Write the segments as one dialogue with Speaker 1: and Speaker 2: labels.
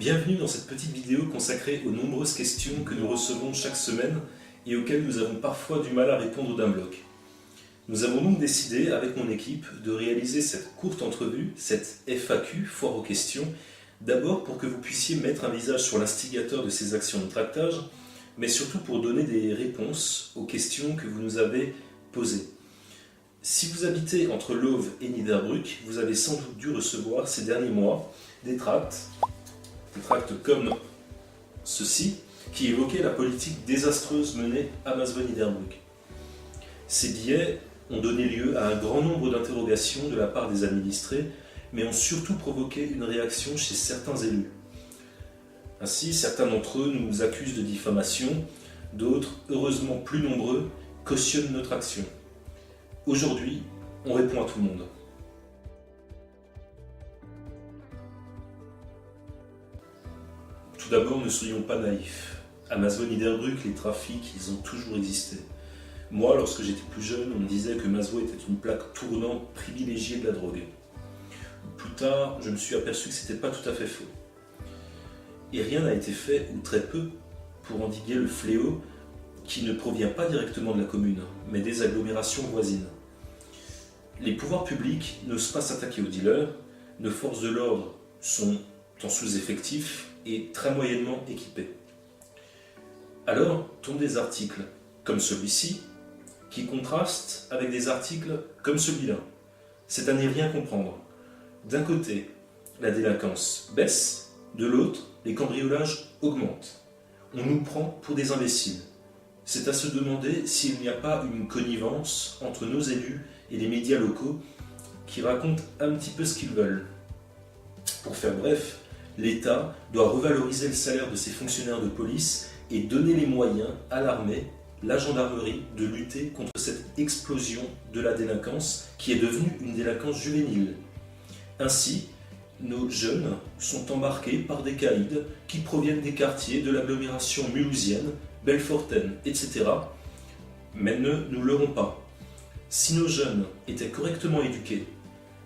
Speaker 1: Bienvenue dans cette petite vidéo consacrée aux nombreuses questions que nous recevons chaque semaine et auxquelles nous avons parfois du mal à répondre d'un bloc. Nous avons donc décidé, avec mon équipe, de réaliser cette courte entrevue, cette FAQ, foire aux questions, d'abord pour que vous puissiez mettre un visage sur l'instigateur de ces actions de tractage, mais surtout pour donner des réponses aux questions que vous nous avez posées. Si vous habitez entre Leuve et Niederbrück, vous avez sans doute dû recevoir ces derniers mois des tracts comme ceci, qui évoquaient la politique désastreuse menée à Masvow-Niederbrück. Ces billets ont donné lieu à un grand nombre d'interrogations de la part des administrés, mais ont surtout provoqué une réaction chez certains élus. Ainsi, certains d'entre eux nous accusent de diffamation, d'autres, heureusement plus nombreux, cautionnent notre action. Aujourd'hui, on répond à tout le monde. Tout d'abord, ne soyons pas naïfs. À Masvow-Niederbrück, les trafics, ils ont toujours existé. Moi, lorsque j'étais plus jeune, on me disait que Masvow était une plaque tournante privilégiée de la drogue. Plus tard, je me suis aperçu que c'était pas tout à fait faux. Et rien n'a été fait, ou très peu, pour endiguer le fléau qui ne provient pas directement de la commune, mais des agglomérations voisines. Les pouvoirs publics n'osent pas s'attaquer aux dealers, nos forces de l'ordre sont en sous-effectif et très moyennement équipées. Alors tombent des articles comme celui-ci qui contrastent avec des articles comme celui-là. C'est à n'y rien comprendre. D'un côté, la délinquance baisse, de l'autre, les cambriolages augmentent. On nous prend pour des imbéciles. C'est à se demander s'il n'y a pas une connivence entre nos élus et les médias locaux qui racontent un petit peu ce qu'ils veulent. Pour faire bref, l'État doit revaloriser le salaire de ses fonctionnaires de police et donner les moyens à l'armée, la gendarmerie, de lutter contre cette explosion de la délinquance qui est devenue une délinquance juvénile. Ainsi, nos jeunes sont embarqués par des caïds qui proviennent des quartiers de l'agglomération mulhousienne, belfortaine, etc. Mais ne nous leurrons pas. Si nos jeunes étaient correctement éduqués,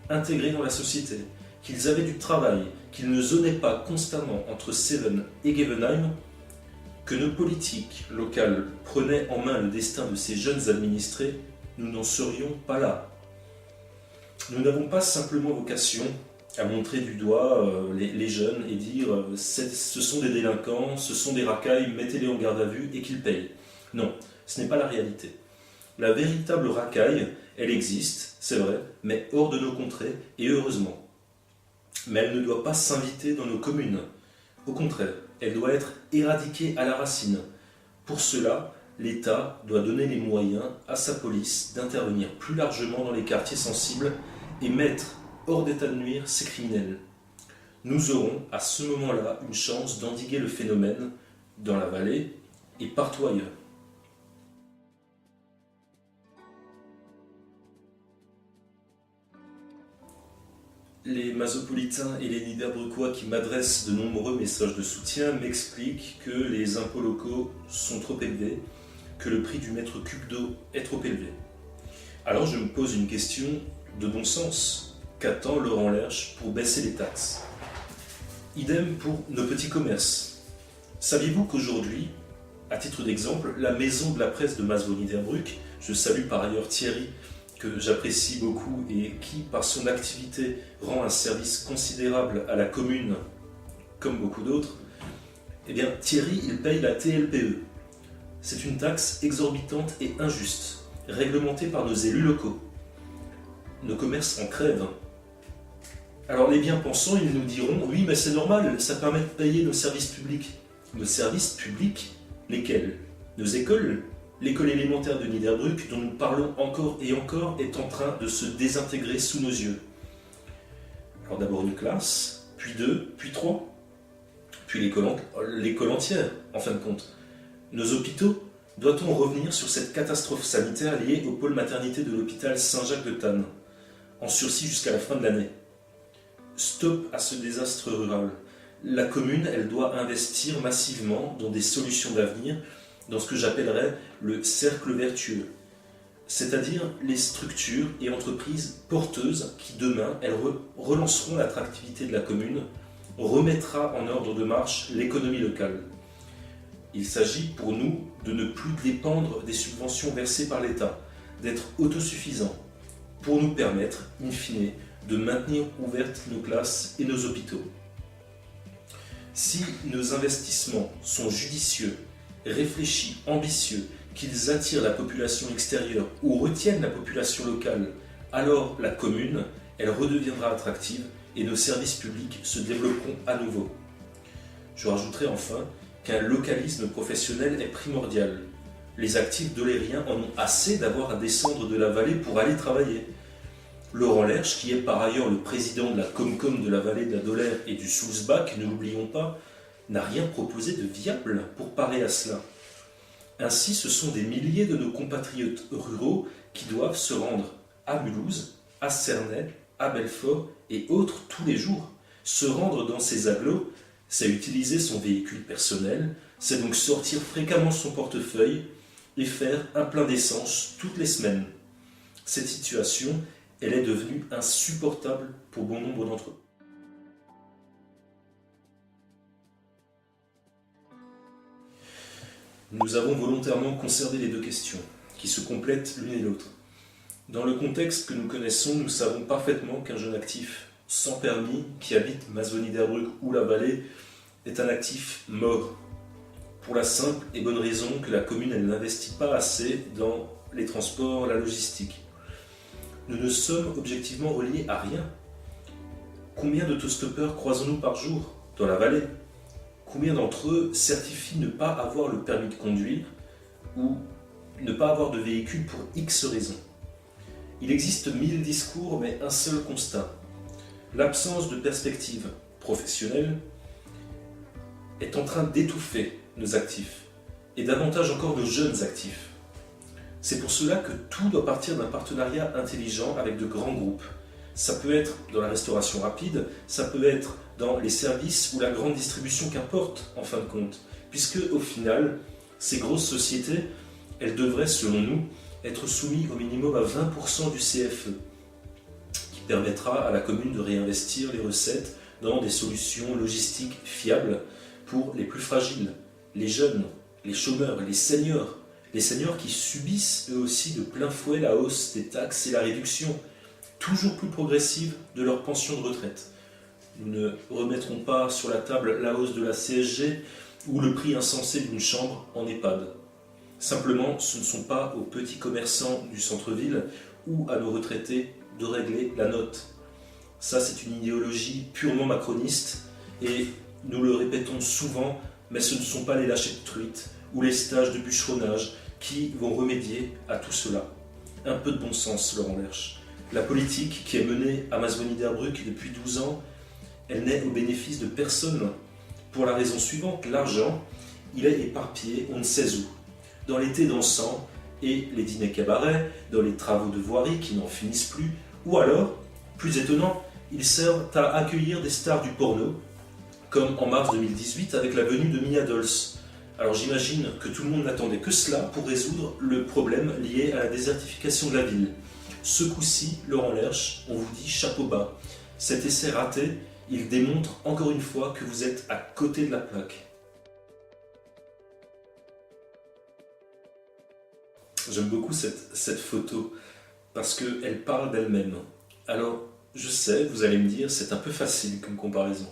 Speaker 1: intégrés dans la société, qu'ils avaient du travail, qu'ils ne zonaient pas constamment entre Seven et Gevenheim, que nos politiques locales prenaient en main le destin de ces jeunes administrés, nous n'en serions pas là. Nous n'avons pas simplement vocation à montrer du doigt les jeunes et dire ce sont des délinquants, ce sont des racailles, mettez-les en garde à vue et qu'ils payent. Non, ce n'est pas la réalité. La véritable racaille, elle existe, c'est vrai, mais hors de nos contrées et heureusement. Mais elle ne doit pas s'inviter dans nos communes. Au contraire, elle doit être éradiquée à la racine. Pour cela, l'État doit donner les moyens à sa police d'intervenir plus largement dans les quartiers sensibles et mettre hors d'état de nuire ces criminels. Nous aurons à ce moment-là une chance d'endiguer le phénomène dans la vallée et partout ailleurs. Les Masopolitains et les Niederbrückois qui m'adressent de nombreux messages de soutien m'expliquent que les impôts locaux sont trop élevés, que le prix du mètre cube d'eau est trop élevé. Alors je me pose une question de bon sens. Qu'attend Laurent Lerche pour baisser les taxes? Idem pour nos petits commerces. Saviez-vous qu'aujourd'hui, à titre d'exemple, la maison de la presse de Masvow-Niederbrück, je salue par ailleurs Thierry, que j'apprécie beaucoup et qui, par son activité, rend un service considérable à la commune, comme beaucoup d'autres, eh bien Thierry, il paye la TLPE. C'est une taxe exorbitante et injuste, réglementée par nos élus locaux. Nos commerces en crèvent. Alors les bien-pensants, ils nous diront « Oui, mais c'est normal, ça permet de payer nos services publics. » Nos services publics, lesquels? Nos écoles? L'école élémentaire de Niederbrück, dont nous parlons encore et encore, est en train de se désintégrer sous nos yeux. Alors d'abord une classe, puis deux, puis trois, puis l'école entière, en fin de compte. Nos hôpitaux, doit-on revenir sur cette catastrophe sanitaire liée au pôle maternité de l'hôpital Saint-Jacques-de-Tannes, en sursis jusqu'à la fin de l'année? Stop à ce désastre rural. La commune, elle doit investir massivement dans des solutions d'avenir, dans ce que j'appellerais le cercle vertueux, c'est-à-dire les structures et entreprises porteuses qui demain, elles relanceront l'attractivité de la commune remettra en ordre de marche l'économie locale. Il s'agit pour nous de ne plus dépendre des subventions versées par l'État, d'être autosuffisants, pour nous permettre, in fine, de maintenir ouvertes nos classes et nos hôpitaux. Si nos investissements sont judicieux, réfléchis, ambitieux, qu'ils attirent la population extérieure ou retiennent la population locale, alors la commune, elle redeviendra attractive et nos services publics se développeront à nouveau. Je rajouterai enfin qu'un localisme professionnel est primordial. Les actifs dolériens en ont assez d'avoir à descendre de la vallée pour aller travailler. Laurent Lerche, qui est par ailleurs le président de la Comcom de la vallée de la Dolère et du Soulsbach, ne l'oublions pas, n'a rien proposé de viable pour parer à cela. Ainsi, ce sont des milliers de nos compatriotes ruraux qui doivent se rendre à Mulhouse, à Cernay, à Belfort et autres tous les jours. Se rendre dans ces agglos, c'est utiliser son véhicule personnel, c'est donc sortir fréquemment son portefeuille et faire un plein d'essence toutes les semaines. Cette situation, elle est devenue insupportable pour bon nombre d'entre eux. Nous avons volontairement conservé les deux questions, qui se complètent l'une et l'autre. Dans le contexte que nous connaissons, nous savons parfaitement qu'un jeune actif sans permis, qui habite Masvaux-Niederbrück ou la vallée, est un actif mort. Pour la simple et bonne raison que la commune elle n'investit pas assez dans les transports, la logistique. Nous ne sommes objectivement reliés à rien. Combien d'autostoppeurs croisons-nous par jour dans la vallée? Combien d'entre eux certifient ne pas avoir le permis de conduire ou ne pas avoir de véhicule pour X raisons? Il existe 1000 discours, mais un seul constat. L'absence de perspective professionnelle est en train d'étouffer nos actifs, et davantage encore nos jeunes actifs. C'est pour cela que tout doit partir d'un partenariat intelligent avec de grands groupes. Ça peut être dans la restauration rapide, ça peut être dans les services ou la grande distribution, qu'importe en fin de compte. Puisque au final, ces grosses sociétés, elles devraient, selon nous, être soumises au minimum à 20% du CFE, qui permettra à la commune de réinvestir les recettes dans des solutions logistiques fiables pour les plus fragiles, les jeunes, les chômeurs, les seniors qui subissent eux aussi de plein fouet la hausse des taxes et la réduction toujours plus progressive de leur pension de retraite. Nous ne remettrons pas sur la table la hausse de la CSG ou le prix insensé d'une chambre en EHPAD. Simplement, ce ne sont pas aux petits commerçants du centre-ville ou à nos retraités de régler la note. Ça, c'est une idéologie purement macroniste et nous le répétons souvent, mais ce ne sont pas les lâchers de truite ou les stages de bûcheronnage qui vont remédier à tout cela. Un peu de bon sens, Laurent Lerche. La politique qui est menée à Masvaux-Niederbrück depuis 12 ans, elle n'est au bénéfice de personne. Pour la raison suivante, l'argent, il est éparpillé on ne sait où. Dans l'été dansant et les dîners cabarets, dans les travaux de voirie qui n'en finissent plus, ou alors, plus étonnant, ils servent à accueillir des stars du porno, comme en mars 2018 avec la venue de Mia Dolls. Alors j'imagine que tout le monde n'attendait que cela pour résoudre le problème lié à la désertification de la ville. Ce coup-ci, Laurent Lerche, on vous dit chapeau bas. Cet essai raté, il démontre encore une fois que vous êtes à côté de la plaque. J'aime beaucoup cette photo parce qu'elle parle d'elle-même. Alors, je sais, vous allez me dire, c'est un peu facile comme comparaison.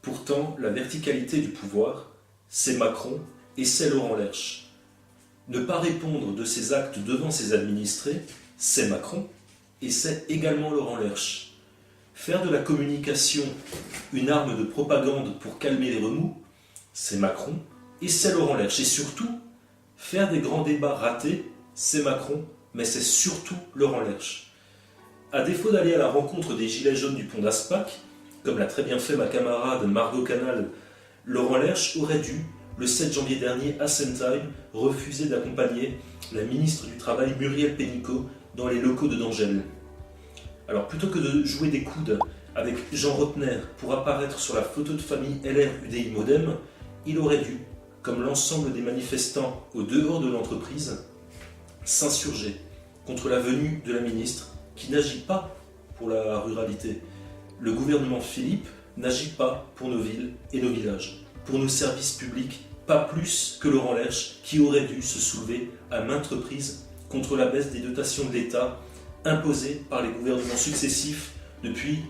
Speaker 1: Pourtant, la verticalité du pouvoir, c'est Macron et c'est Laurent Lerche. Ne pas répondre de ses actes devant ses administrés, c'est Macron et c'est également Laurent Lerche. Faire de la communication une arme de propagande pour calmer les remous, c'est Macron et c'est Laurent Lerche. Et surtout, faire des grands débats ratés, c'est Macron, mais c'est surtout Laurent Lerche. À défaut d'aller à la rencontre des gilets jaunes du pont d'Aspac, comme l'a très bien fait ma camarade Margot Canal, Laurent Lerche aurait dû, le 7 janvier dernier à Sentheim, refuser d'accompagner la ministre du Travail Muriel Pénicaud dans les locaux de Dangel. Alors plutôt que de jouer des coudes avec Jean Rotner pour apparaître sur la photo de famille LR UDI Modem, il aurait dû, comme l'ensemble des manifestants au dehors de l'entreprise, s'insurger contre la venue de la ministre qui n'agit pas pour la ruralité. Le gouvernement Philippe, n'agit pas pour nos villes et nos villages, pour nos services publics, pas plus que Laurent Lerche, qui aurait dû se soulever à maintes reprises contre la baisse des dotations de l'État imposées par les gouvernements successifs depuis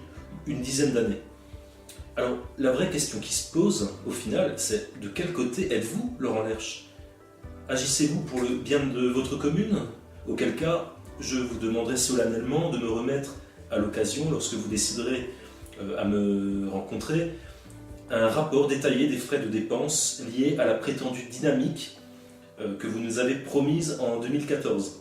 Speaker 1: une dizaine d'années. Alors, la vraie question qui se pose, au final, c'est de quel côté êtes-vous, Laurent Lerche? Agissez-vous pour le bien de votre commune? Auquel cas, je vous demanderai solennellement de me remettre à l'occasion, lorsque vous déciderez à me rencontrer, un rapport détaillé des frais de dépenses liés à la prétendue dynamique que vous nous avez promise en 2014.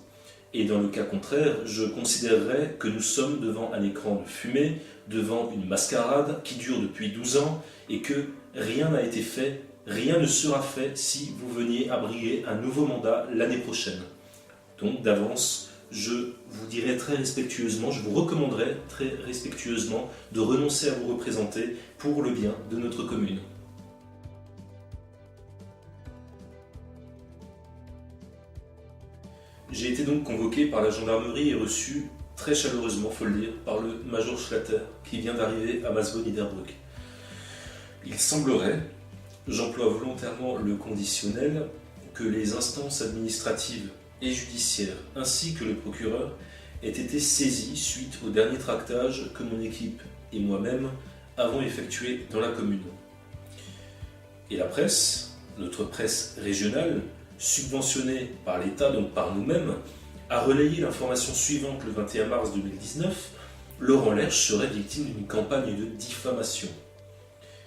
Speaker 1: Et dans le cas contraire, je considérerais que nous sommes devant un écran de fumée, devant une mascarade qui dure depuis 12 ans et que rien n'a été fait, rien ne sera fait si vous veniez à briguer un nouveau mandat l'année prochaine. Donc d'avance, je vous dirai très respectueusement, je vous recommanderai très respectueusement de renoncer à vous représenter pour le bien de notre commune. J'ai été donc convoqué par la gendarmerie et reçu très chaleureusement, faut le dire, par le major Schlatter qui vient d'arriver à Masvo-Niederbrück. Il semblerait, j'emploie volontairement le conditionnel, que les instances administratives et judiciaires ainsi que le procureur aient été saisis suite au dernier tractage que mon équipe et moi-même avons effectué dans la commune. Et la presse, notre presse régionale, subventionnée par l'État, donc par nous-mêmes, a relayé l'information suivante le 21 mars 2019, Laurent Lerche serait victime d'une campagne de diffamation.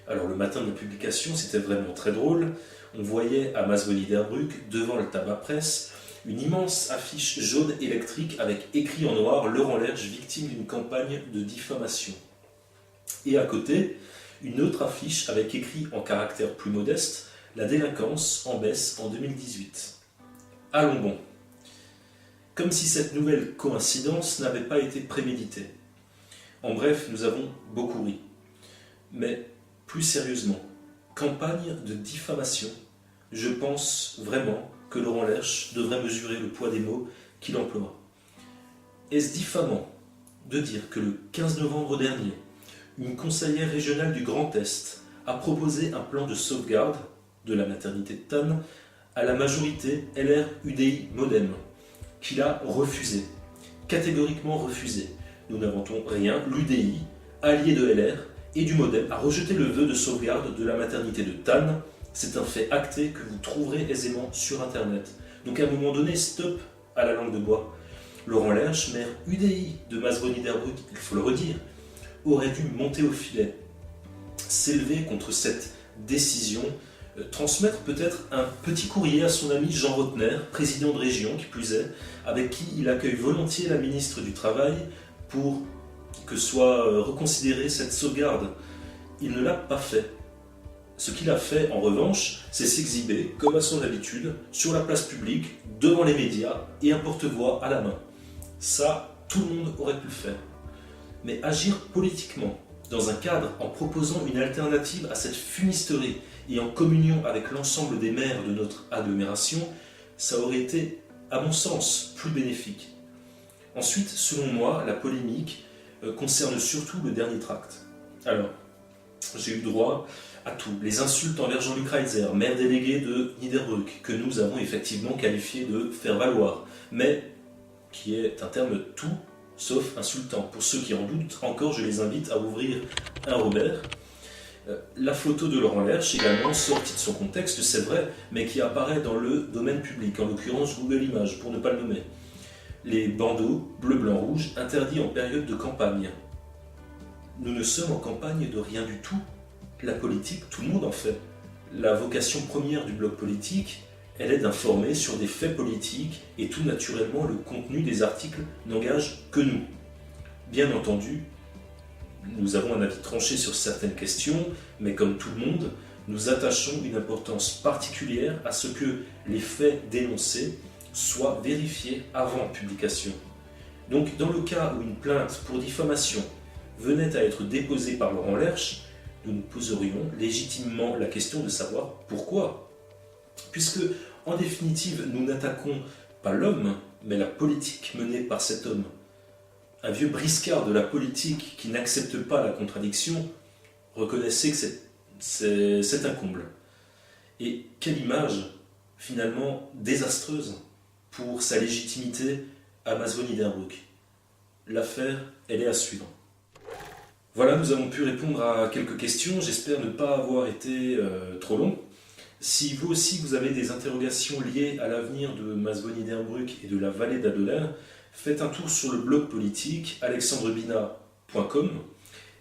Speaker 1: Alors le matin de la publication, c'était vraiment très drôle. On voyait à Masvo-Niederbrück, devant le tabac presse, une immense affiche jaune électrique avec écrit en noir « Laurent Lerche, victime d'une campagne de diffamation ». Et à côté, une autre affiche avec écrit en caractères plus modestes « La délinquance en baisse en 2018 ». Allons bon. Comme si cette nouvelle coïncidence n'avait pas été préméditée. En bref, nous avons beaucoup ri. Mais plus sérieusement, campagne de diffamation, je pense vraiment que Laurent Lerche devrait mesurer le poids des mots qu'il emploie. Est-ce diffamant de dire que le 15 novembre dernier, une conseillère régionale du Grand Est a proposé un plan de sauvegarde de la maternité de Thann à la majorité LR-UDI Modem, qu'il a refusé, catégoriquement refusé. Nous n'inventons rien, l'UDI, allié de LR et du Modem, a rejeté le vœu de sauvegarde de la maternité de Thann. C'est un fait acté que vous trouverez aisément sur Internet. Donc à un moment donné, stop à la langue de bois. Laurent Lerche, maire UDI de Masvo-Niederbrück, il faut le redire, aurait dû monter au filet, s'élever contre cette décision, transmettre peut-être un petit courrier à son ami Jean Rotner, président de région qui plus est, avec qui il accueille volontiers la ministre du Travail pour que soit reconsidérée cette sauvegarde. Il ne l'a pas fait. Ce qu'il a fait, en revanche, c'est s'exhiber, comme à son habitude, sur la place publique, devant les médias et un porte-voix à la main. Ça, tout le monde aurait pu le faire. Mais agir politiquement, dans un cadre en proposant une alternative à cette fumisterie et en communion avec l'ensemble des maires de notre agglomération, ça aurait été, à mon sens, plus bénéfique. Ensuite, selon moi, la polémique concerne surtout le dernier tract. Alors, j'ai eu droit à tout. Les insultes envers Jean-Luc Reitzer, maire délégué de Niederbrück, que nous avons effectivement qualifié de faire valoir, mais qui est un terme tout sauf insultant. Pour ceux qui en doutent, encore je les invite à ouvrir un Robert. La photo de Laurent Lerche, également sortie de son contexte, c'est vrai, mais qui apparaît dans le domaine public, en l'occurrence Google Images, pour ne pas le nommer. Les bandeaux bleu, blanc, rouge interdits en période de campagne. Nous ne sommes en campagne de rien du tout. La politique, tout le monde en fait. La vocation première du bloc politique, elle est d'informer sur des faits politiques et tout naturellement le contenu des articles n'engage que nous. Bien entendu, nous avons un avis tranché sur certaines questions, mais comme tout le monde, nous attachons une importance particulière à ce que les faits dénoncés soient vérifiés avant publication. Donc dans le cas où une plainte pour diffamation venait à être déposée par Laurent Lerche, nous nous poserions légitimement la question de savoir pourquoi. Puisque, en définitive, nous n'attaquons pas l'homme, mais la politique menée par cet homme. Un vieux briscard de la politique qui n'accepte pas la contradiction Reconnaissez que c'est un comble. Et quelle image, finalement, désastreuse pour sa légitimité à Masvonie-Derbruck. L'affaire, elle est à suivre. Voilà, nous avons pu répondre à quelques questions. J'espère ne pas avoir été trop long. Si vous aussi vous avez des interrogations liées à l'avenir de Masvonie-Derbruck et de la vallée d'Adoler, faites un tour sur le blog politique alexandrebina.com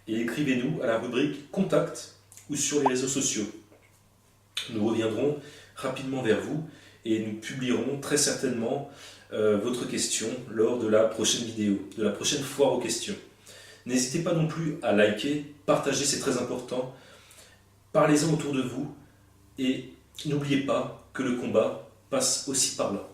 Speaker 1: et écrivez-nous à la rubrique Contact ou sur les réseaux sociaux. Nous reviendrons rapidement vers vous et nous publierons très certainement votre question lors de la prochaine vidéo, de la prochaine foire aux questions. N'hésitez pas non plus à liker, partager, c'est très important. Parlez-en autour de vous et n'oubliez pas que le combat passe aussi par là.